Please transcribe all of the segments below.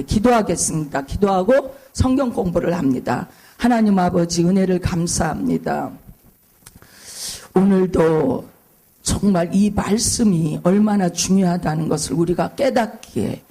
함께 기도하겠습니다. 기도하고 성경 공부를 합니다. 하나님 아버지 은혜를 감사합니다. 오늘도 정말 이 말씀이 얼마나 중요하다는 것을 우리가 깨닫기에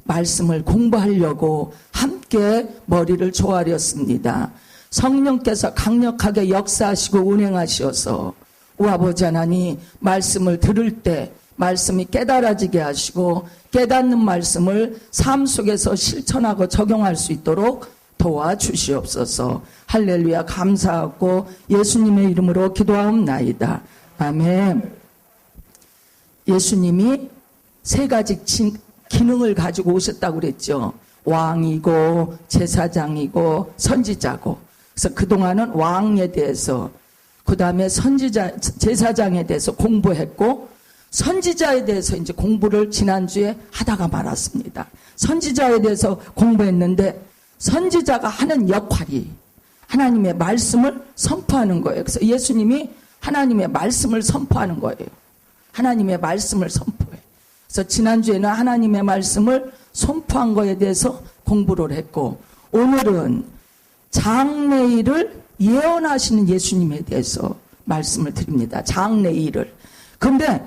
말씀을 공부하려고 함께 머리를 조아렸습니다. 성령께서 강력하게 역사하시고 운행하셔서 아버지 하나님 말씀을 들을 때 말씀이 깨달아지게 하시고 깨닫는 말씀을 삶 속에서 실천하고 적용할 수 있도록 도와주시옵소서. 할렐루야. 감사하고 예수님의 이름으로 기도하옵나이다. 아멘. 예수님이 세 가지 기능을 가지고 오셨다고 그랬죠. 왕이고 제사장이고 선지자고. 그래서 그동안은 왕에 대해서, 그 다음에 선지자, 제사장에 대해서 공부했고, 선지자에 대해서 이제 공부를 지난주에 하다가 말았습니다. 선지자에 대해서 공부했는데, 선지자가 하는 역할이 하나님의 말씀을 선포하는 거예요. 그래서 예수님이 하나님의 말씀을 선포하는 거예요. 하나님의 말씀을 선포해. 그래서 지난주에는 하나님의 말씀을 선포한 거에 대해서 공부를 했고, 오늘은 장래일을 예언하시는 예수님에 대해서 말씀을 드립니다. 장래일을. 그런데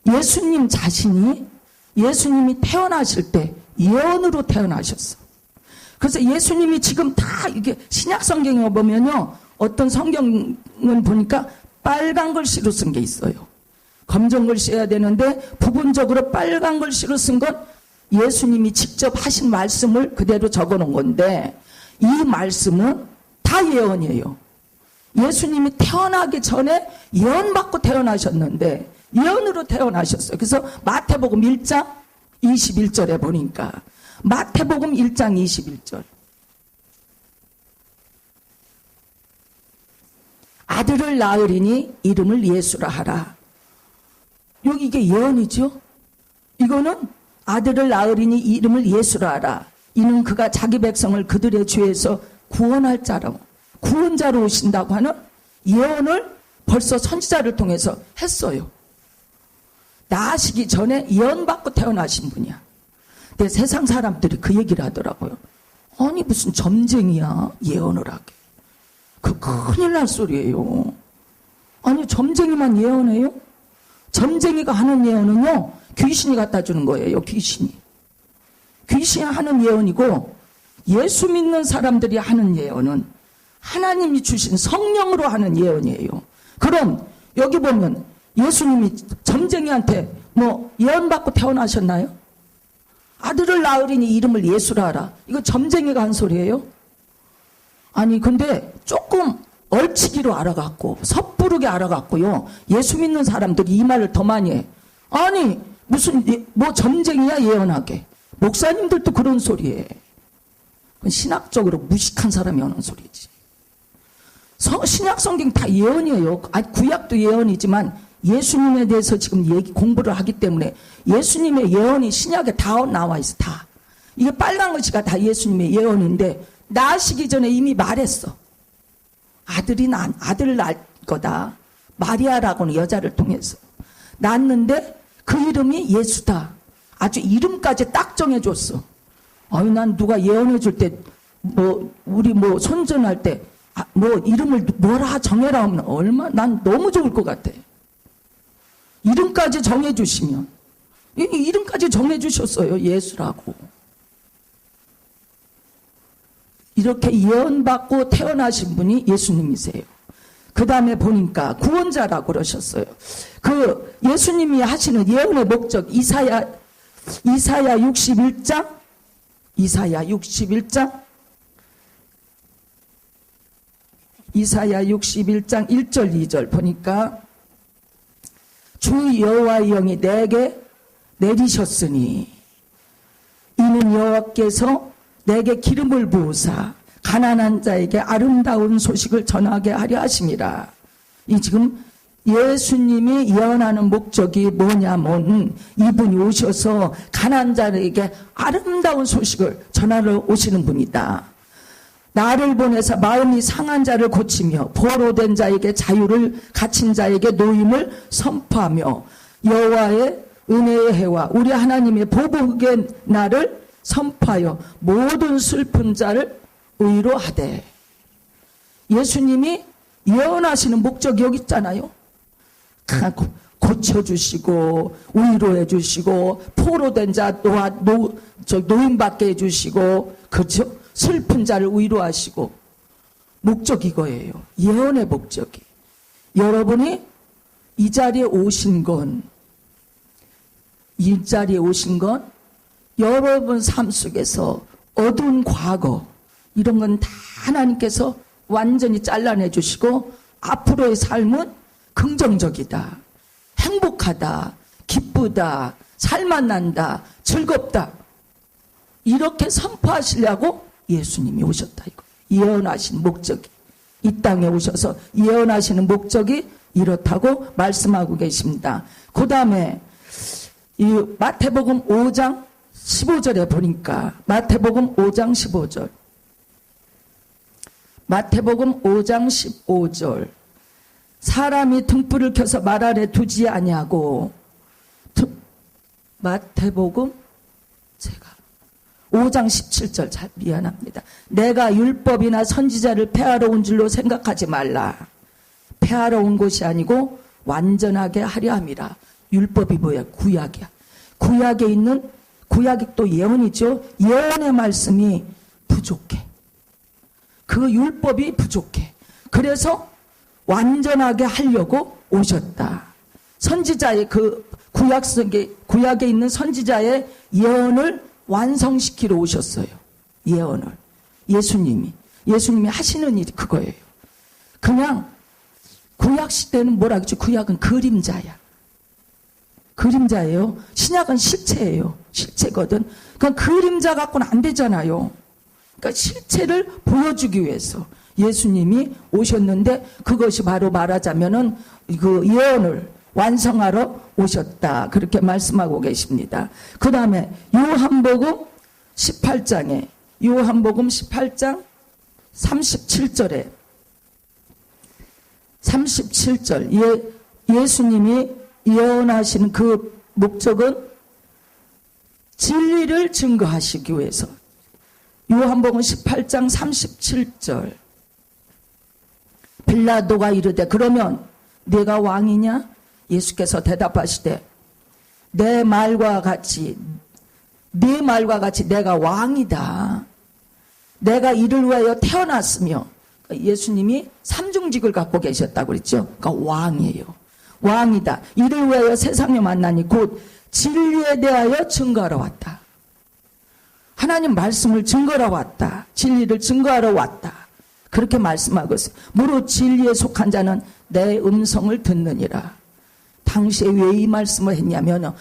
예수님 자신이, 예수님이 태어나실 때 예언으로 태어나셨어. 그래서 예수님이 지금 다 이게 신약 성경에 보면요, 어떤 성경은 보니까 빨간 글씨로 쓴 게 있어요. 검정 글씨여야 되는데 부분적으로 빨간 글씨로 쓴 건 예수님이 직접 하신 말씀을 그대로 적어 놓은 건데, 이 말씀은 다 예언이에요. 예수님이 태어나기 전에 예언받고 태어나셨는데 예언으로 태어나셨어요. 그래서 마태복음 1장 21절에 보니까, 마태복음 1장 21절, 아들을 낳으리니 이름을 예수라 하라. 여기 이게 예언이죠. 이거는 아들을 낳으리니 이름을 예수라 하라. 이는 그가 자기 백성을 그들의 죄에서 구원할 자로, 구원자로 오신다고 하는 예언을 벌써 선지자를 통해서 했어요. 나시기 전에 예언받고 태어나신 분이야. 근데 세상 사람들이 그 얘기를 하더라고요. 아니 무슨 점쟁이야 예언을 하게. 그 큰일 날 소리예요. 아니 점쟁이만 예언해요? 점쟁이가 하는 예언은요, 귀신이 갖다 주는 거예요. 귀신이 하는 예언이고, 예수 믿는 사람들이 하는 예언은 하나님이 주신 성령으로 하는 예언이에요. 그럼 여기 보면 예수님이 점쟁이한테 뭐 예언받고 태어나셨나요? 아들을 낳으리니 이름을 예수라 하라. 이거 점쟁이가 한 소리예요? 아니 근데 조금 얼치기로 알아갖고 섣부르게 알아갖고요, 예수 믿는 사람들이 이 말을 더 많이 해. 아니 무슨 뭐 점쟁이야 예언하게. 목사님들도 그런 소리에. 신학적으로 무식한 사람이 하는 소리지. 신약 성경 다 예언이에요. 아니 구약도 예언이지만 예수님에 대해서 지금 공부를 하기 때문에 예수님의 예언이 신약에 다 나와 있어. 다. 이게 빨간 글씨가 다 예수님의 예언인데, 나시기 전에 이미 말했어. 아들을 낳을 거다. 마리아라고는 여자를 통해서 낳았는데 그 이름이 예수다. 아주 이름까지 딱 정해줬어. 아유, 난 누가 예언해 줄 때, 우리 손전할 때, 이름을 뭐라 정해라 하면 난 너무 좋을 것 같아. 이름까지 정해주시면. 이름까지 정해주셨어요. 예수라고. 이렇게 예언받고 태어나신 분이 예수님이세요. 그 다음에 보니까 구원자라고 그러셨어요. 그 예수님이 하시는 예언의 목적, 이사야 61장 1절 2절 보니까, 주 여호와의 영이 내게 내리셨으니 이는 여호와께서 내게 기름을 부으사 가난한 자에게 아름다운 소식을 전하게 하려 하심이라. 이 지금 예수님이 예언하는 목적이 뭐냐면, 이분이 오셔서 가난한 자에게 아름다운 소식을 전하러 오시는 분이다. 나를 보내서 마음이 상한 자를 고치며 포로된 자에게 자유를, 갇힌 자에게 노임을 선포하며 여호와의 은혜의 해와 우리 하나님의 보복의 날을 선포하여 모든 슬픈 자를 위로하되. 예수님이 예언하시는 목적이 여기 있잖아요. 고쳐주시고 위로해 주시고 포로된 자 노인받게 해주시고, 그렇죠? 슬픈 자를 위로하시고. 목적이 이거예요. 예언의 목적이. 여러분이 이 자리에 오신 건 여러분 삶 속에서 어두운 과거 이런 건 다 하나님께서 완전히 잘라내 주시고, 앞으로의 삶은 긍정적이다, 행복하다, 기쁘다, 살만 난다, 즐겁다, 이렇게 선포하시려고 예수님이 오셨다 이거. 예언하신 목적이, 이 땅에 오셔서 예언하시는 목적이 이렇다고 말씀하고 계십니다. 그 다음에 이 마태복음 5장 15절에 보니까, 마태복음 5장 15절, 마태복음 5장 15절, 사람이 등불을 켜서 말 아래 두지 아니하고, 마태복음 제가 5장 17절, 잘 미안합니다. 내가 율법이나 선지자를 폐하러 온 줄로 생각하지 말라. 폐하러 온 것이 아니고 완전하게 하려 함이라. 율법이 뭐야? 구약이야. 구약에 있는, 구약이 또 예언이죠. 예언의 말씀이 부족해. 그 율법이 부족해. 그래서 완전하게 하려고 오셨다. 선지자의 그 구약 속에, 구약에 있는 선지자의 예언을 완성시키러 오셨어요. 예언을. 예수님이 하시는 일이 그거예요. 그냥 구약 시대는 뭐라 그러죠? 구약은 그림자야. 그림자예요. 신약은 실체예요. 실체거든. 그러니까 그림자 갖고는 안 되잖아요. 그러니까 실체를 보여주기 위해서 예수님이 오셨는데, 그것이 바로 말하자면은 그 예언을 완성하러 오셨다, 그렇게 말씀하고 계십니다. 그 다음에 요한복음 18장 37절에 37절, 예수님이 예언하시는 그 목적은 진리를 증거하시기 위해서. 요한복음 18장 37절, 빌라도가 이르되 그러면 네가 왕이냐? 예수께서 대답하시되 네 말과 같이 내가 왕이다. 내가 이를 위하여 태어났으며. 예수님이 삼중직을 갖고 계셨다고 그랬죠. 그러니까 왕이에요. 왕이다. 이를 위하여 세상에 만나니 곧 진리에 대하여 증거하러 왔다. 하나님 말씀을 증거하러 왔다. 진리를 증거하러 왔다. 그렇게 말씀하고 있어요. 무릇 진리에 속한 자는 내 음성을 듣느니라. 당시에 왜 이 말씀을 했냐면,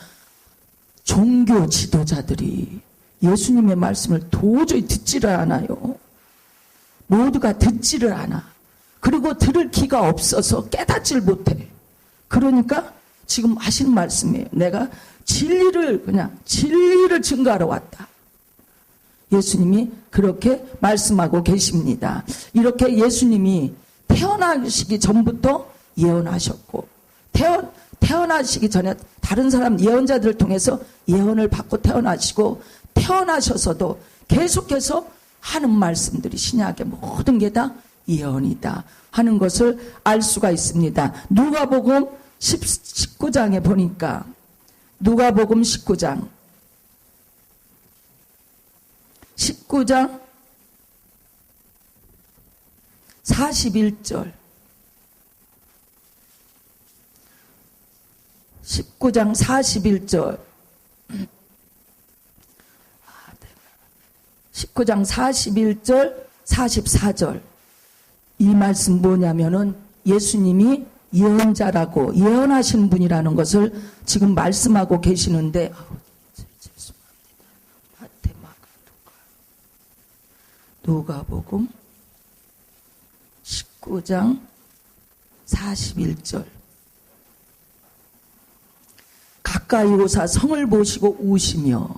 종교 지도자들이 예수님의 말씀을 도저히 듣지를 않아요. 모두가 듣지를 않아. 그리고 들을 기가 없어서 깨닫지를 못해. 그러니까 지금 하시는 말씀이에요. 내가 진리를 증거하러 왔다. 예수님이 그렇게 말씀하고 계십니다. 이렇게 예수님이 태어나시기 전부터 예언하셨고, 태어나시기 전에 다른 사람 예언자들을 통해서 예언을 받고 태어나시고, 태어나셔서도 계속해서 하는 말씀들이 신약의 모든 게 다 예언이다 하는 것을 알 수가 있습니다. 누가복음 19장에 보니까, 누가복음 19장 41절, 19장 41절, 19장 41절, 44절. 이 말씀 뭐냐면은 예수님이 예언자라고, 예언하시는 분이라는 것을 지금 말씀하고 계시는데, 누가복음 19장 41절. 가까이 오사 성을 보시고 우시며.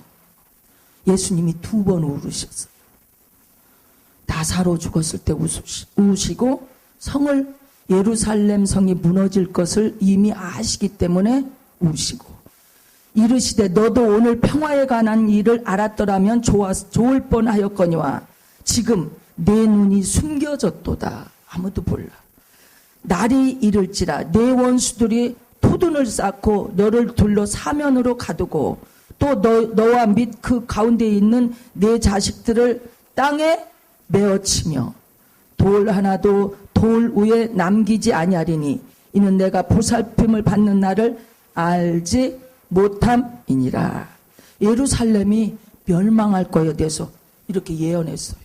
예수님이 2번 울으셨어요. 나사로 죽었을 때 우시고, 성을, 예루살렘 성이 무너질 것을 이미 아시기 때문에 우시고, 이르시되 너도 오늘 평화에 관한 일을 알았더라면 좋을 뻔하였거니와 지금 내 눈이 숨겨졌도다. 아무도 몰라. 날이 이를지라 내 원수들이 토둔을 쌓고 너를 둘러 사면으로 가두고 또 너와 및 그 가운데 있는 내 자식들을 땅에 메어치며 돌 하나도 돌 위에 남기지 아니하리니 이는 내가 보살핌을 받는 날을 알지 못함이니라. 예루살렘이 멸망할 거에 대해서 이렇게 예언했어요.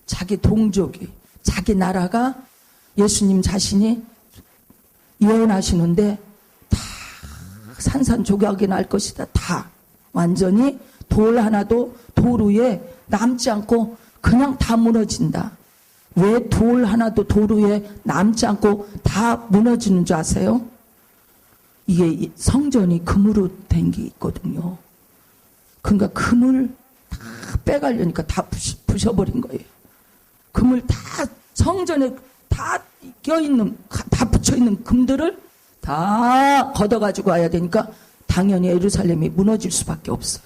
자기 동족이, 자기 나라가 예수님 자신이 예언하시는데 다 산산조각이 날 것이다. 다 완전히 돌 하나도 돌 위에 남지 않고 그냥 다 무너진다. 왜 돌 하나도 돌 위에 남지 않고 다 무너지는 줄 아세요? 이게 성전이 금으로 된 게 있거든요. 그러니까 금을 다 빼가려니까 다 부셔버린 거예요. 금을 다 성전에 다 껴있는, 다 붙여있는 금들을 다 걷어가지고 와야 되니까 당연히 예루살렘이 무너질 수밖에 없어요.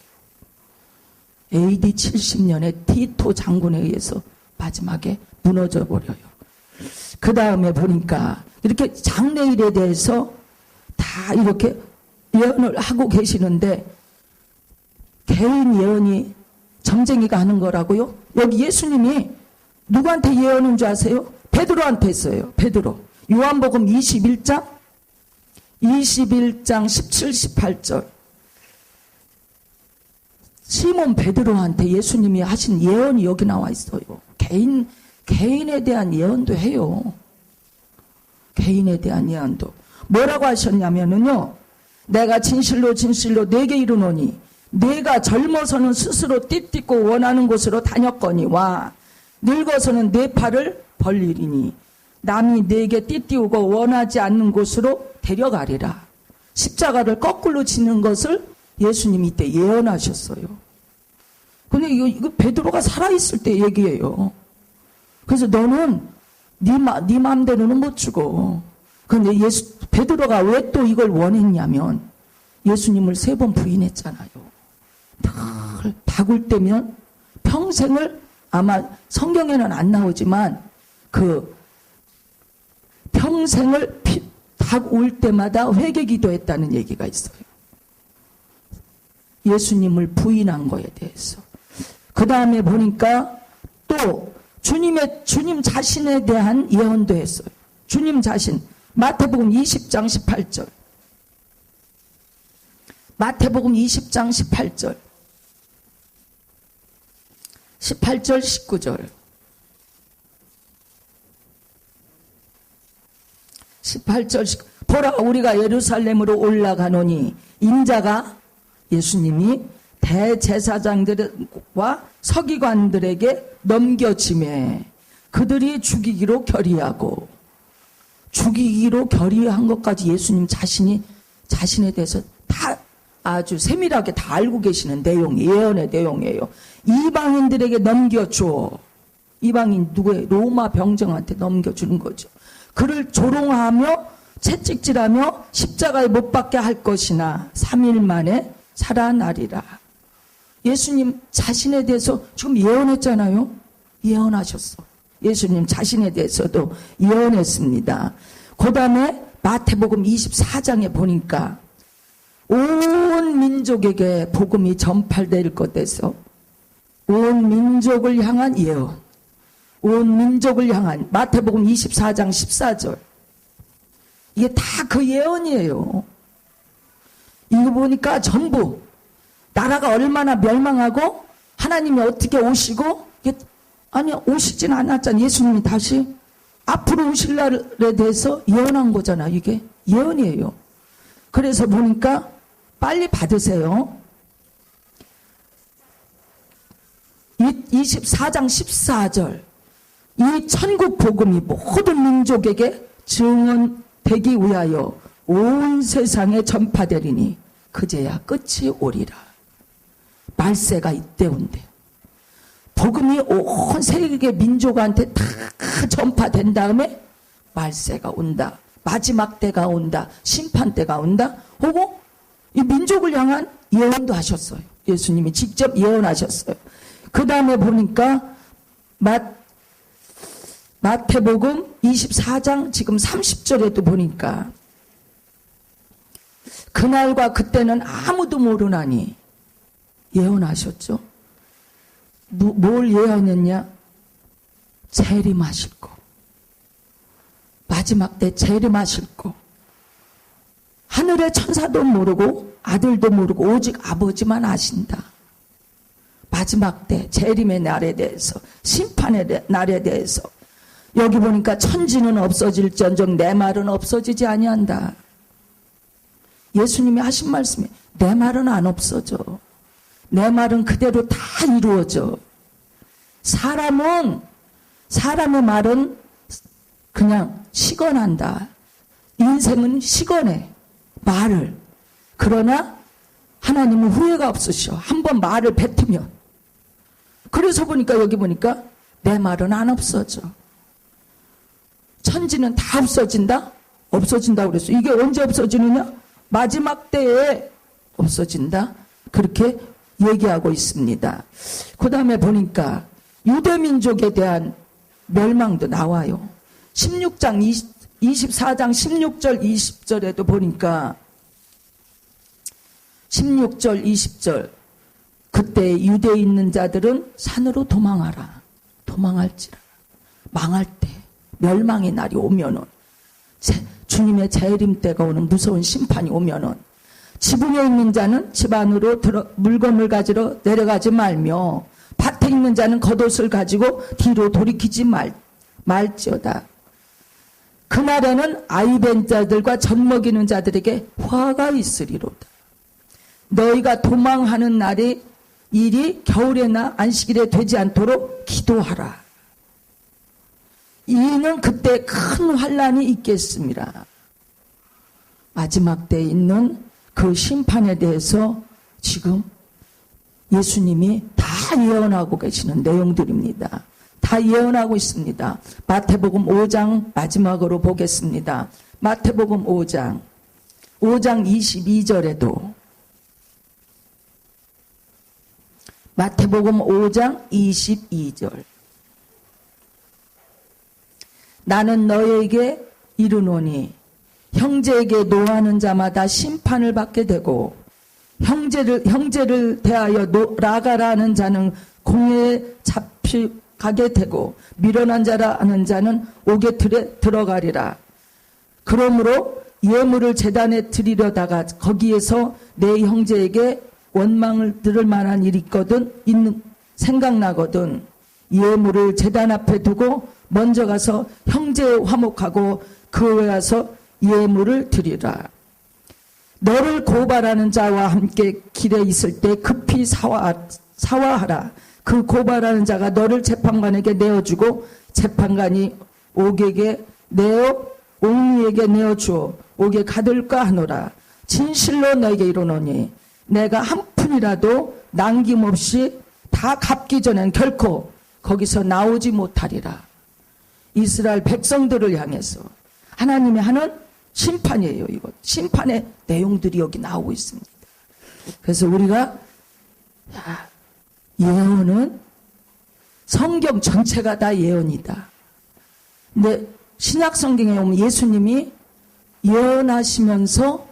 AD 70년에 티토 장군에 의해서 마지막에 무너져 버려요. 그 다음에 보니까 이렇게 장래일에 대해서 다 이렇게 예언을 하고 계시는데 개인 예언이 점쟁이가 하는 거라고요? 여기 예수님이 누구한테 예언인 줄 아세요? 베드로한테 했어요. 베드로. 요한복음 21장 17, 18절. 시몬 베드로한테 예수님이 하신 예언이 여기 나와 있어요. 개인에 대한 예언도 해요. 개인에 대한 예언도. 뭐라고 하셨냐면요. 내가 진실로 진실로 네게 이르노니 네가 젊어서는 스스로 띠띠고 원하는 곳으로 다녔거니와 늙어서는 네 팔을 벌리리니 남이 네게 띠띠우고 원하지 않는 곳으로 데려가리라. 십자가를 거꾸로 지는 것을 예수님이 이때 예언하셨어요. 근데 이거 베드로가 살아있을 때 얘기예요. 그래서 너는 네 마음대로는 못 죽어. 그런데 베드로가 왜 또 이걸 원했냐면 예수님을 3번 부인했잖아요. 늘 닭울 때면 평생을 아마 성경에는 안 나오지만 그 평생을 닭울 때마다 회개기도했다는 얘기가 있어요. 예수님을 부인한 거에 대해서. 그 다음에 보니까 또 주님 자신에 대한 예언도 했어요. 주님 자신. 마태복음 20장 18절. 마태복음 20장 18절. 18절 19절. 18절 19절. 보라 우리가 예루살렘으로 올라가노니 인자가 예수님이 대제사장들과 서기관들에게 넘겨지매 그들이 죽이기로 결의하고 죽이기로 결의한 것까지 예수님 자신에 대해서 다 아주 세밀하게 다 알고 계시는 예언의 내용이에요. 이방인들에게 넘겨줘. 이방인 누구예요? 로마 병정한테 넘겨주는 거죠. 그를 조롱하며 채찍질하며 십자가에 못 박게 할 것이나 3일 만에 살아나리라. 예수님 자신에 대해서 지금 예언했잖아요. 예언하셨어. 예수님 자신에 대해서도 예언했습니다. 그 다음에 마태복음 24장에 보니까 온 민족에게 복음이 전파될 것에서 온 민족을 향한 예언. 온 민족을 향한 마태복음 24장 14절. 이게 다 그 예언이에요. 이거 보니까 전부 나라가 얼마나 멸망하고 하나님이 어떻게 오시고 아니 오시진 않았잖아요. 예수님이 다시 앞으로 오실 날에 대해서 예언한 거잖아. 이게 예언이에요. 그래서 보니까 빨리 받으세요. 24장 14절. 이 천국 복음이 모든 민족에게 증언되기 위하여 온 세상에 전파되리니 그제야 끝이 오리라. 말세가 이때온대. 복음이 온 세계 민족한테 다 전파된 다음에 말세가 온다. 마지막 때가 온다. 심판 때가 온다. 혹은 이 민족을 향한 예언도 하셨어요. 예수님이 직접 예언하셨어요. 그 다음에 보니까 마태복음 24장 지금 30절에도 보니까 그날과 그때는 아무도 모르나니 예언하셨죠. 뭘 예언했냐? 재림하실 거. 마지막 때 재림하실 거. 하늘의 천사도 모르고 아들도 모르고 오직 아버지만 아신다. 마지막 때 재림의 날에 대해서, 심판의 날에 대해서. 여기 보니까 천지는 없어질지언정 내 말은 없어지지 아니한다. 예수님이 하신 말씀이 내 말은 안 없어져. 내 말은 그대로 다 이루어져. 사람의 말은 그냥 식어난다. 인생은 식어내. 말을. 그러나 하나님은 후회가 없으셔. 한번 말을 뱉으면. 그래서 보니까 여기 보니까 내 말은 안 없어져. 천지는 다 없어진다? 없어진다고 그랬어. 이게 언제 없어지느냐? 마지막 때에 없어진다. 그렇게 얘기하고 있습니다. 그 다음에 보니까 유대민족에 대한 멸망도 나와요. 24장 16절 20절에도 보니까 16절 20절 그때 유대에 있는 자들은 산으로 도망하라. 도망할지라. 망할 때 멸망의 날이 오면은 주님의 재림 때가 오는 무서운 심판이 오면은 지붕에 있는 자는 집 안으로 물건을 가지러 내려가지 말며 밭에 있는 자는 겉옷을 가지고 뒤로 돌이키지 말지어다. 그날에는 아이 벤 자들과 젖 먹이는 자들에게 화가 있으리로다. 너희가 도망하는 날이 일이 겨울에나 안식일에 되지 않도록 기도하라. 이는 그때 큰 환난이 있겠습니다. 마지막 때에 있는 그 심판에 대해서 지금 예수님이 다 예언하고 계시는 내용들입니다. 다 예언하고 있습니다. 마태복음 5장 마지막으로 보겠습니다. 마태복음 5장 22절에도 마태복음 5장 22절 나는 너에게 이르노니 형제에게 노하는 자마다 심판을 받게 되고 형제를 대하여 나가라는 자는 공회에 잡혀가게 되고 미련한 자라는 자는 옥에 들어가리라. 그러므로 예물을 제단에 드리려다가 거기에서 내 형제에게 원망을 들을 만한 일이 생각나거든 예물을 제단 앞에 두고 먼저 가서 형제 화목하고 그 후에 와서 예물을 드리라. 너를 고발하는 자와 함께 길에 있을 때 급히 사화하라. 그 고발하는 자가 너를 재판관에게 내어주고 재판관이 옥에게 옥리에게 내어주어 옥에 가둘까 하노라. 진실로 너에게 이르노니 내가 한 푼이라도 남김없이 다 갚기 전엔 결코 거기서 나오지 못하리라. 이스라엘 백성들을 향해서 하나님이 하는 심판이에요. 이거 심판의 내용들이 여기 나오고 있습니다. 그래서 우리가 예언은 성경 전체가 다 예언이다. 근데 신약 성경에 보면 예수님이 예언하시면서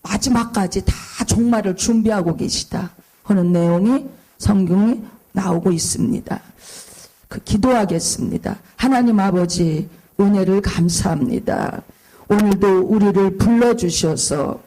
마지막까지 다 종말을 준비하고 계시다 하는 내용이 성경에 나오고 있습니다. 기도하겠습니다. 하나님 아버지 은혜를 감사합니다. 오늘도 우리를 불러주셔서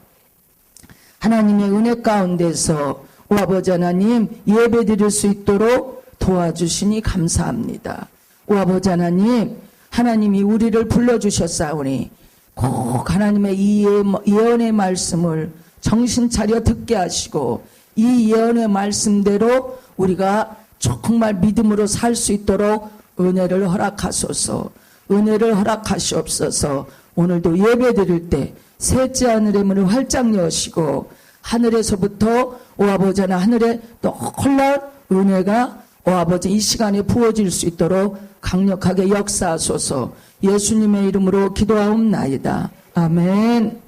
하나님의 은혜 가운데서 오 아버지 하나님 예배드릴 수 있도록 도와주시니 감사합니다. 오 아버지 하나님 하나님이 우리를 불러주셨사오니 꼭 하나님의 이 예언의 말씀을 정신 차려 듣게 하시고 이 예언의 말씀대로 우리가 정말 믿음으로 살 수 있도록 은혜를 허락하소서. 은혜를 허락하시옵소서. 오늘도 예배 드릴 때 셋째 하늘의 문을 활짝 여시고 하늘에서부터 오 아버지 하늘에 놀라운 은혜가 오 아버지 이 시간에 부어질 수 있도록 강력하게 역사하소서. 예수님의 이름으로 기도하옵나이다. 아멘.